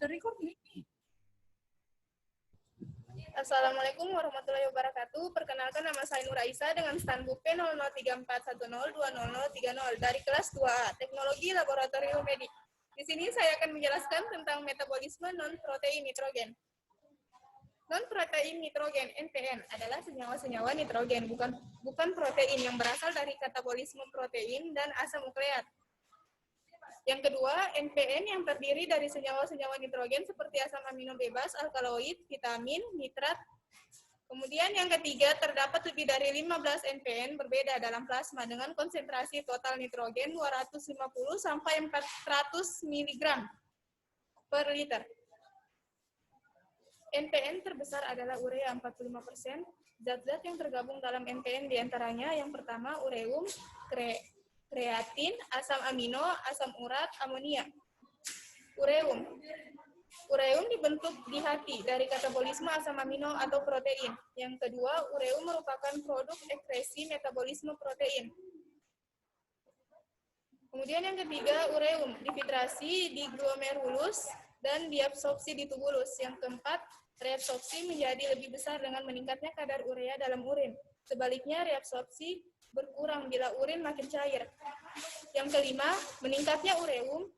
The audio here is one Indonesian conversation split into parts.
Terrecord ini. Assalamualaikum warahmatullahi wabarakatuh. Perkenalkan, nama saya Nur Aisyah dengan stand BUP 003410200030 dari kelas 2A, Teknologi Laboratorium Medik. Di sini saya akan menjelaskan tentang metabolisme non-protein nitrogen. Non-protein nitrogen (NPN) adalah senyawa-senyawa nitrogen, bukan protein, yang berasal dari katabolisme protein dan asam nukleat. Yang kedua, NPN yang terdiri dari senyawa-senyawa nitrogen seperti asam amino bebas, alkaloid, vitamin, nitrat. Kemudian yang ketiga, terdapat lebih dari 15 NPN berbeda dalam plasma dengan konsentrasi total nitrogen 250 sampai 400 mg per liter. NPN terbesar adalah urea 45%. Zat-zat yang tergabung dalam NPN diantaranya yang pertama ureum, kreatin, asam amino, asam urat, amonia. Ureum dibentuk di hati dari katabolisme asam amino atau protein. Yang kedua, ureum merupakan produk ekskresi metabolisme protein. Kemudian yang ketiga, ureum difiltrasi di glomerulus dan diabsorpsi di tubulus. Yang keempat, reabsorpsi menjadi lebih besar dengan meningkatnya kadar urea dalam urin. Sebaliknya, reabsorpsi berkurang bila urin makin cair. Yang kelima, meningkatnya ureum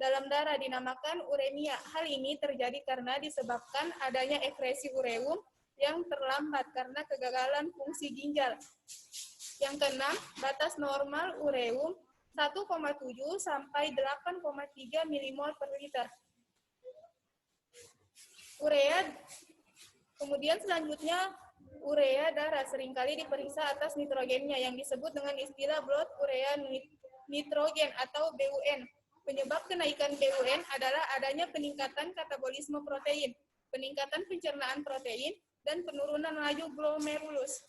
dalam darah dinamakan uremia. Hal ini terjadi karena disebabkan adanya ekskresi ureum yang terlambat karena kegagalan fungsi ginjal. Yang keenam, batas normal ureum 1,7 sampai 8,3 milimol per liter. Urea, kemudian selanjutnya urea darah seringkali diperiksa atas nitrogennya yang disebut dengan istilah blood urea nitrogen atau BUN. Penyebab kenaikan BUN adalah adanya peningkatan katabolisme protein, peningkatan pencernaan protein, dan penurunan laju glomerulus.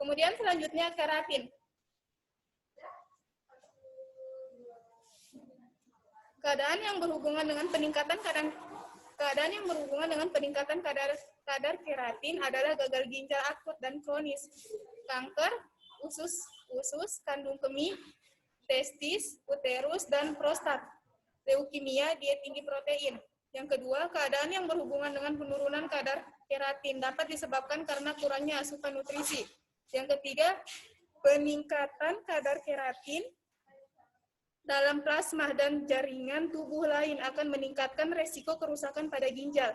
Kemudian selanjutnya keratin. Keadaan yang berhubungan dengan peningkatan kadar keratin adalah gagal ginjal akut dan kronis, kanker, usus, kandung kemih, testis, uterus, dan prostat, leukemia, diet tinggi protein. Yang kedua, keadaan yang berhubungan dengan penurunan kadar keratin dapat disebabkan karena kurangnya asupan nutrisi. Yang ketiga, peningkatan kadar keratin dalam plasma dan jaringan tubuh lain akan meningkatkan resiko kerusakan pada ginjal.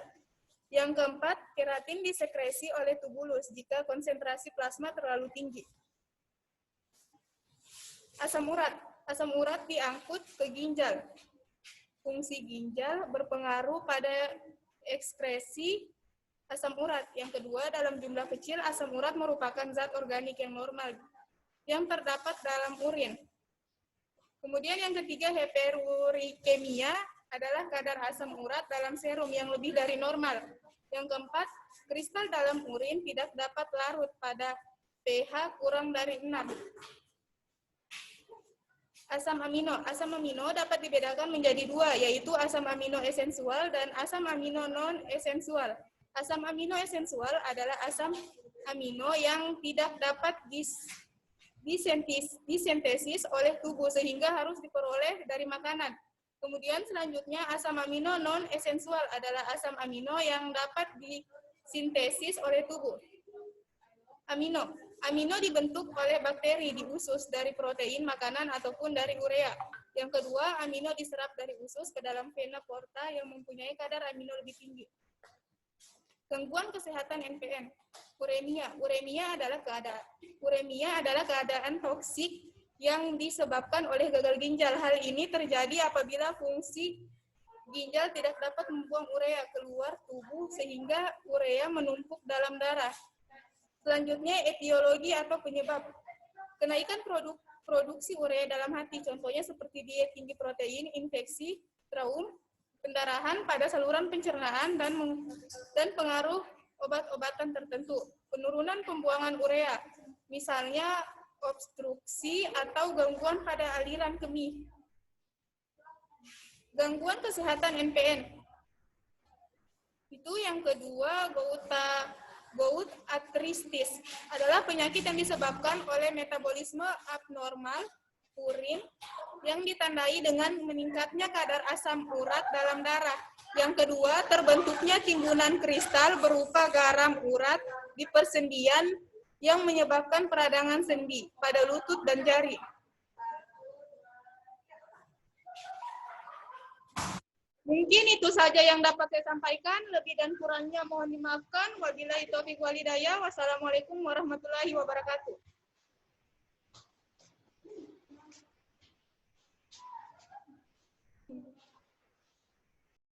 Yang keempat, keratin disekresi oleh tubulus jika konsentrasi plasma terlalu tinggi. Asam urat diangkut ke ginjal. Fungsi ginjal berpengaruh pada ekskresi asam urat. Yang kedua, dalam jumlah kecil, asam urat merupakan zat organik yang normal yang terdapat dalam urin. Kemudian yang ketiga, hiperurikemia adalah kadar asam urat dalam serum yang lebih dari normal. Yang keempat, kristal dalam urin tidak dapat larut pada pH kurang dari 6. Asam amino dapat dibedakan menjadi dua, yaitu asam amino esensial dan asam amino non-esensial. Asam amino esensial adalah asam amino yang tidak dapat disintesis oleh tubuh sehingga harus diperoleh dari makanan. Kemudian selanjutnya asam amino non-esensial adalah asam amino yang dapat disintesis oleh tubuh. Amino dibentuk oleh bakteri di usus dari protein makanan ataupun dari urea. Yang kedua, amino diserap dari usus ke dalam vena porta yang mempunyai kadar amino lebih tinggi. Gangguan kesehatan NPN. Uremia adalah keadaan toksik yang disebabkan oleh gagal ginjal. Hal ini terjadi apabila fungsi ginjal tidak dapat membuang urea keluar tubuh sehingga urea menumpuk dalam darah. Selanjutnya, etiologi atau penyebab. Kenaikan produksi urea dalam hati, contohnya seperti diet tinggi protein, infeksi, trauma, pendarahan pada saluran pencernaan, dan pengaruh obat-obatan tertentu. Penurunan pembuangan urea, misalnya obstruksi atau gangguan pada aliran kemih. Gangguan kesehatan NPN. Itu yang kedua, gout arthritis adalah penyakit yang disebabkan oleh metabolisme abnormal urin yang ditandai dengan meningkatnya kadar asam urat dalam darah. Yang kedua, terbentuknya timbunan kristal berupa garam urat di persendian yang menyebabkan peradangan sendi pada lutut dan jari. Mungkin itu saja yang dapat saya sampaikan. Lebih dan kurangnya mohon dimaafkan. Wabillahi taufiq walhidayah. Wassalamualaikum warahmatullahi wabarakatuh.